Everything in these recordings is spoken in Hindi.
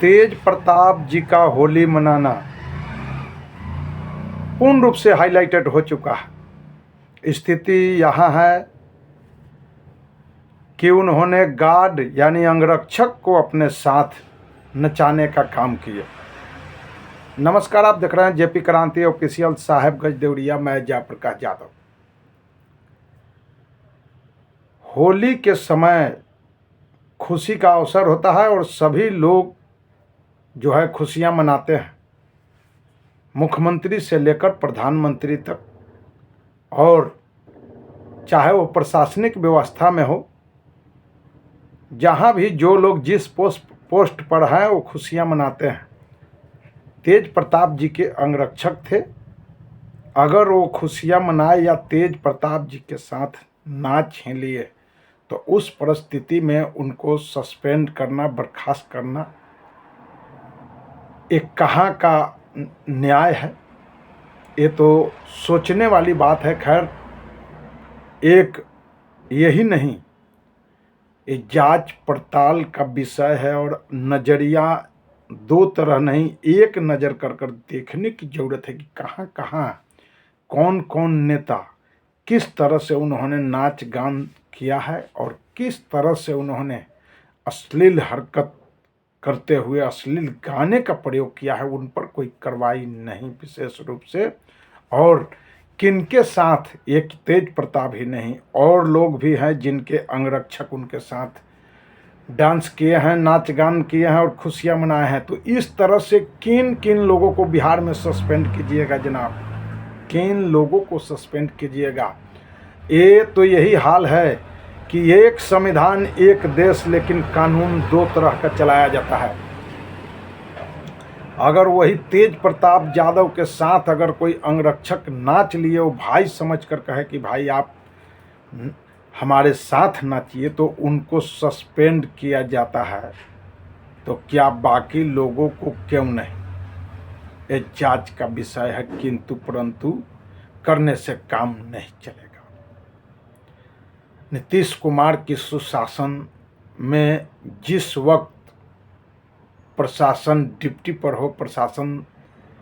तेज प्रताप जी का होली मनाना पूर्ण रूप से हाईलाइटेड हो चुका है। स्थिति यहाँ है कि उन्होंने गार्ड यानी अंगरक्षक को अपने साथ नचाने का काम किया। नमस्कार, आप देख रहे हैं जेपी क्रांति ऑफिशियल, साहेबगंज देवरिया। मैं जयप्रकाश यादव। होली के समय खुशी का अवसर होता है और सभी लोग जो है खुशियां मनाते हैं, मुख्यमंत्री से लेकर प्रधानमंत्री तक, और चाहे वो प्रशासनिक व्यवस्था में हो, जहां भी जो लोग जिस पोस्ट पर हैं वो खुशियां मनाते हैं। तेज प्रताप जी के अंगरक्षक थे। अगर वो खुशियां मनाए या तेज प्रताप जी के साथ नाच ही लिए तो उस परिस्थिति में उनको सस्पेंड करना, बर्खास्त करना एक कहाँ का न्याय है? ये तो सोचने वाली बात है। खैर, एक यही नहीं, ये जांच पड़ताल का विषय है और नज़रिया दो तरह नहीं, एक नज़र कर देखने की ज़रूरत है कि कहाँ कहाँ कौन कौन नेता किस तरह से उन्होंने नाच गान किया है और किस तरह से उन्होंने अश्लील हरकत करते हुए अश्लील गाने का प्रयोग किया है। उन पर कोई कार्रवाई नहीं विशेष रूप से। और किनके साथ, एक तेज प्रताप ही नहीं, और लोग भी हैं जिनके अंगरक्षक उनके साथ डांस किए हैं, नाच गान किए हैं और खुशियां मनाए हैं। तो इस तरह से किन किन लोगों को बिहार में सस्पेंड कीजिएगा जनाब, किन लोगों को सस्पेंड कीजिएगा? ये तो यही हाल है कि एक संविधान एक देश, लेकिन कानून दो तरह का चलाया जाता है। अगर वही तेज प्रताप यादव के साथ अगर कोई अंगरक्षक नाच लिए, वो भाई समझकर कहे कि भाई आप हमारे साथ नाचिए, तो उनको सस्पेंड किया जाता है, तो क्या बाकी लोगों को क्यों नहीं? ये जांच का विषय है, किंतु परंतु करने से काम नहीं चलेगा। नीतीश कुमार की सुशासन में जिस वक्त प्रशासन ड्यूटी पर हो, प्रशासन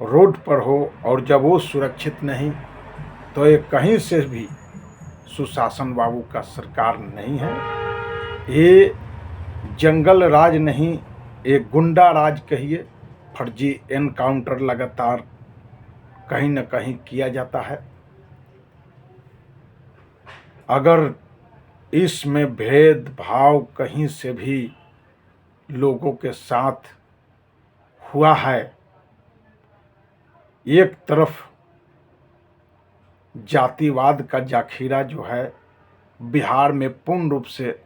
रोड पर हो, और जब वो सुरक्षित नहीं, तो ये कहीं से भी सुशासन बाबू का सरकार नहीं है। ये जंगल राज नहीं, ये गुंडा राज कहिए। फर्जी एनकाउंटर लगातार कहीं न कहीं किया जाता है। अगर इसमें भेदभाव कहीं से भी लोगों के साथ हुआ है, एक तरफ जातिवाद का जाखीरा जो है बिहार में पूर्ण रूप से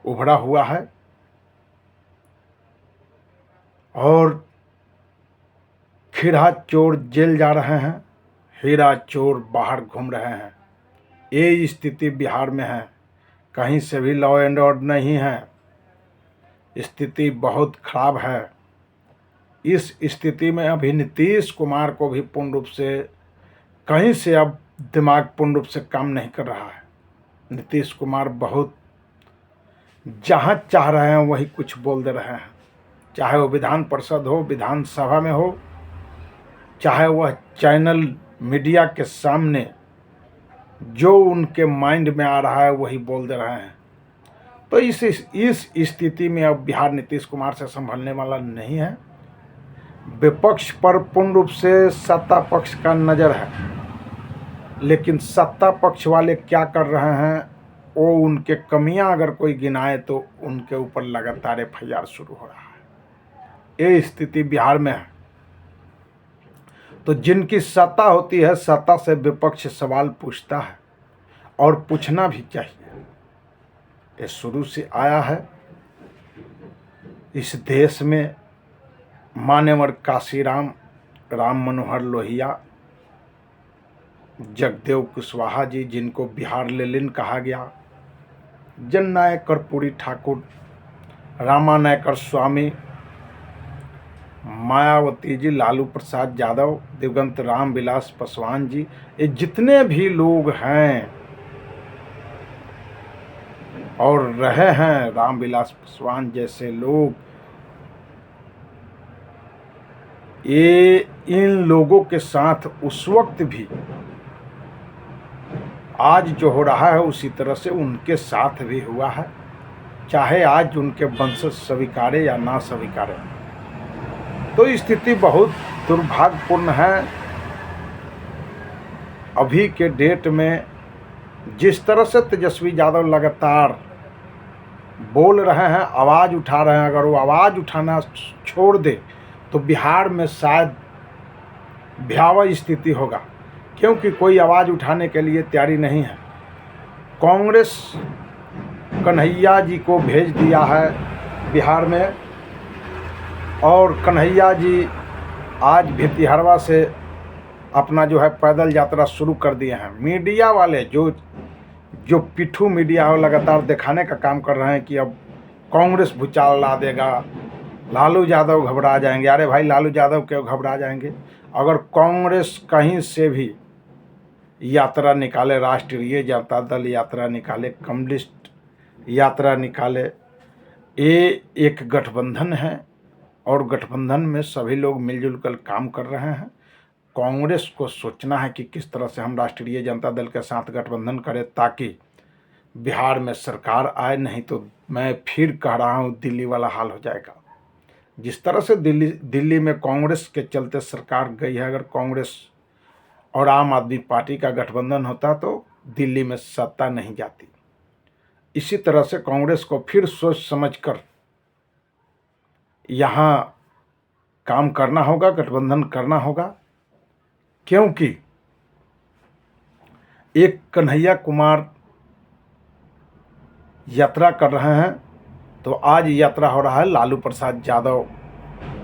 उभरा हुआ है, और खिरहा चोर जेल जा रहे हैं, हीरा चोर बाहर घूम रहे हैं। ये स्थिति बिहार में है। कहीं से भी लॉ एंड ऑर्डर नहीं है। स्थिति बहुत खराब है। इस स्थिति में अभी नीतीश कुमार को भी पूर्ण रूप से कहीं से अब दिमाग पूर्ण रूप से काम नहीं कर रहा है। नीतीश कुमार बहुत जहाँ चाह रहे हैं वही कुछ बोल दे रहे हैं, चाहे वो विधान परिषद हो, विधानसभा में हो, चाहे वह चैनल मीडिया के सामने जो उनके माइंड में आ रहा है वही बोल दे रहे हैं। तो इस स्थिति में अब बिहार नीतीश कुमार से संभलने वाला नहीं है। विपक्ष पर पूर्ण रूप से सत्ता पक्ष का नज़र है, लेकिन सत्ता पक्ष वाले क्या कर रहे हैं, वो उनके कमियां अगर कोई गिनाए तो उनके ऊपर लगातार FIR शुरू हो रहा है। ये स्थिति बिहार में है। तो जिनकी सत्ता होती है, सत्ता से विपक्ष सवाल पूछता है और पूछना भी चाहिए। ये शुरू से आया है इस देश में। मान्यवर काशीराम, राम मनोहर लोहिया, जगदेव कुशवाहा जी, जिनको बिहार लेलिन कहा गया, जननायक कर्पूरी ठाकुर, रामानायकर स्वामी, मायावती जी, लालू प्रसाद यादव, दिवंगत रामविलास पासवान जी, ये जितने भी लोग हैं और रहे हैं, रामविलास पासवान जैसे लोग ये इन लोगों के साथ उस वक्त भी आज जो हो रहा है उसी तरह से उनके साथ भी हुआ है, चाहे आज उनके वंशज स्वीकारे या ना स्वीकारे। तो स्थिति बहुत दुर्भाग्यपूर्ण है। अभी के डेट में जिस तरह से तेजस्वी यादव लगातार बोल रहे हैं, आवाज़ उठा रहे हैं, अगर वो आवाज़ उठाना छोड़ दे तो बिहार में शायद भयावह स्थिति होगा, क्योंकि कोई आवाज़ उठाने के लिए तैयारी नहीं है। कांग्रेस कन्हैया जी को भेज दिया है बिहार में, और कन्हैया जी आज भितिहरवा से अपना जो है पैदल यात्रा शुरू कर दिए हैं। मीडिया वाले जो पिट्ठू मीडिया हो लगातार दिखाने का काम कर रहे हैं कि अब कांग्रेस भूचाल ला देगा, लालू यादव घबरा जाएंगे। अरे भाई, लालू यादव क्यों घबरा जाएंगे? अगर कांग्रेस कहीं से भी यात्रा निकाले, राष्ट्रीय जनता दल यात्रा निकाले, कम्युनिस्ट यात्रा निकाले, ये एक गठबंधन है और गठबंधन में सभी लोग मिलजुल कर काम कर रहे हैं। कांग्रेस को सोचना है कि किस तरह से हम राष्ट्रीय जनता दल के साथ गठबंधन करें ताकि बिहार में सरकार आए, नहीं तो मैं फिर कह रहा हूँ दिल्ली वाला हाल हो जाएगा। जिस तरह से दिल्ली में कांग्रेस के चलते सरकार गई है, अगर कांग्रेस और आम आदमी पार्टी का गठबंधन होता तो दिल्ली में सत्ता नहीं जाती। इसी तरह से कांग्रेस को फिर सोच समझकर यहाँ काम करना होगा, गठबंधन करना होगा, क्योंकि एक कन्हैया कुमार यात्रा कर रहे हैं तो आज यात्रा हो रहा है लालू प्रसाद यादव,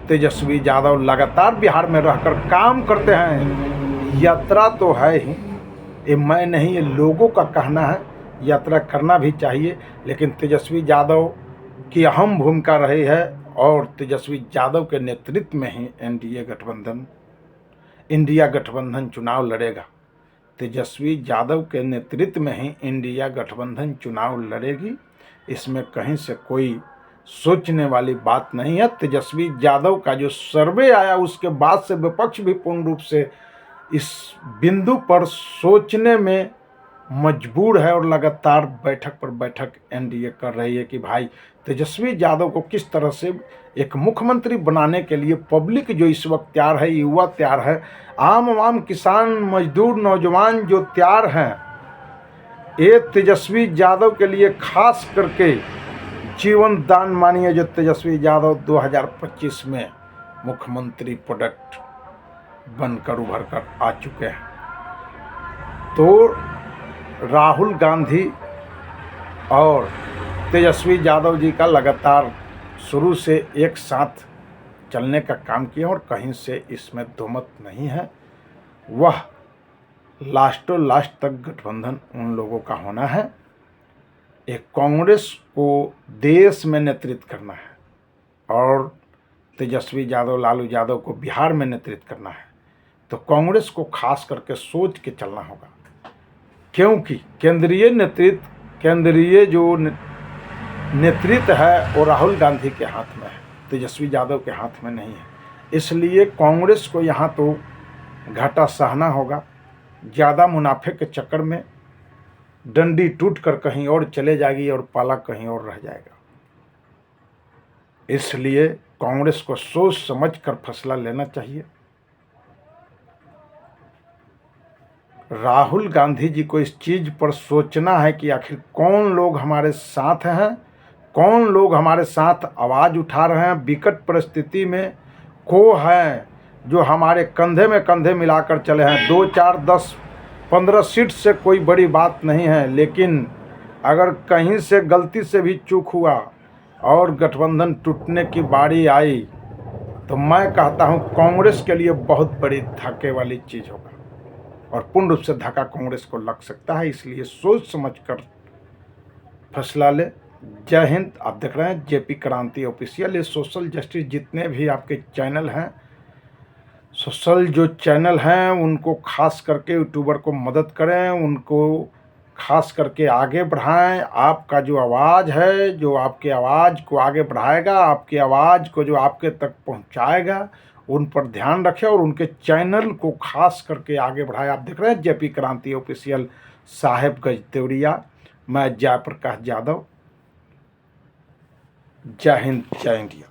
तेजस्वी यादव लगातार बिहार में रहकर काम करते हैं। यात्रा तो है ही, ये मैं नहीं, ये लोगों का कहना है। यात्रा करना भी चाहिए, लेकिन तेजस्वी यादव की अहम भूमिका रही है और तेजस्वी यादव के नेतृत्व में ही इंडिया गठबंधन चुनाव लड़ेगा। तेजस्वी यादव के नेतृत्व में ही इंडिया गठबंधन चुनाव लड़ेगी, इसमें कहीं से कोई सोचने वाली बात नहीं है। तेजस्वी यादव का जो सर्वे आया उसके बाद से विपक्ष भी पूर्ण रूप से इस बिंदु पर सोचने में मजबूर है और लगातार बैठक पर बैठक एनडीए कर रही है कि भाई तेजस्वी यादव को किस तरह से एक मुख्यमंत्री बनाने के लिए पब्लिक जो इस वक्त तैयार है, युवा तैयार है, आम किसान मजदूर नौजवान जो तैयार हैं, ये तेजस्वी यादव के लिए खास करके जीवन दान मानिए। जो तेजस्वी यादव 2025 में मुख्यमंत्री प्रोडक्ट बनकर उभर कर आ चुके हैं। तो राहुल गांधी और तेजस्वी यादव जी का लगातार शुरू से एक साथ चलने का काम किया और कहीं से इसमें दोमत नहीं है। वह लास्टों लास्ट तक गठबंधन उन लोगों का होना है। एक कांग्रेस को देश में नेतृत्व करना है और तेजस्वी यादव लालू यादव को बिहार में नेतृत्व करना है, तो कांग्रेस को खास करके सोच के चलना होगा, क्योंकि केंद्रीय जो नेतृत्व है वो राहुल गांधी के हाथ में है, तेजस्वी यादव के हाथ में नहीं है। इसलिए कांग्रेस को यहाँ तो घाटा सहना होगा। ज़्यादा मुनाफे के चक्कर में डंडी टूट कर कहीं और चले जाएगी और पाला कहीं और रह जाएगा। इसलिए कांग्रेस को सोच समझ कर फैसला लेना चाहिए। राहुल गांधी जी को इस चीज़ पर सोचना है कि आखिर कौन लोग हमारे साथ हैं, कौन लोग हमारे साथ आवाज़ उठा रहे हैं विकट परिस्थिति में, को हैं जो हमारे कंधे में कंधे मिलाकर चले हैं। 2, 4, 10, 15 सीट से कोई बड़ी बात नहीं है, लेकिन अगर कहीं से गलती से भी चूक हुआ और गठबंधन टूटने की बारी आई तो मैं कहता हूं कांग्रेस के लिए बहुत बड़ी धक्के वाली चीज़ होगा और पूर्ण रूप से धक्का कांग्रेस को लग सकता है। इसलिए सोच समझकर फैसला ले। जय हिंद। आप देख रहे हैं जेपी क्रांति ऑफिशियल। ये सोशल जस्टिस जितने भी आपके चैनल हैं, सोशल जो चैनल हैं, उनको खास करके यूट्यूबर को मदद करें, उनको खास करके आगे बढ़ाएं। आपका जो आवाज़ है, जो आपके आवाज़ को आगे बढ़ाएगा, आपकी आवाज़ को जो आपके तक पहुंचाएगा, उन पर ध्यान रखें और उनके चैनल को खास करके आगे बढ़ाएं। आप देख रहे हैं जेपी क्रांति ऑफिशियल, साहेबगंज देवरिया। मैं जयप्रकाश यादव। जय हिंद, जय इंडिया।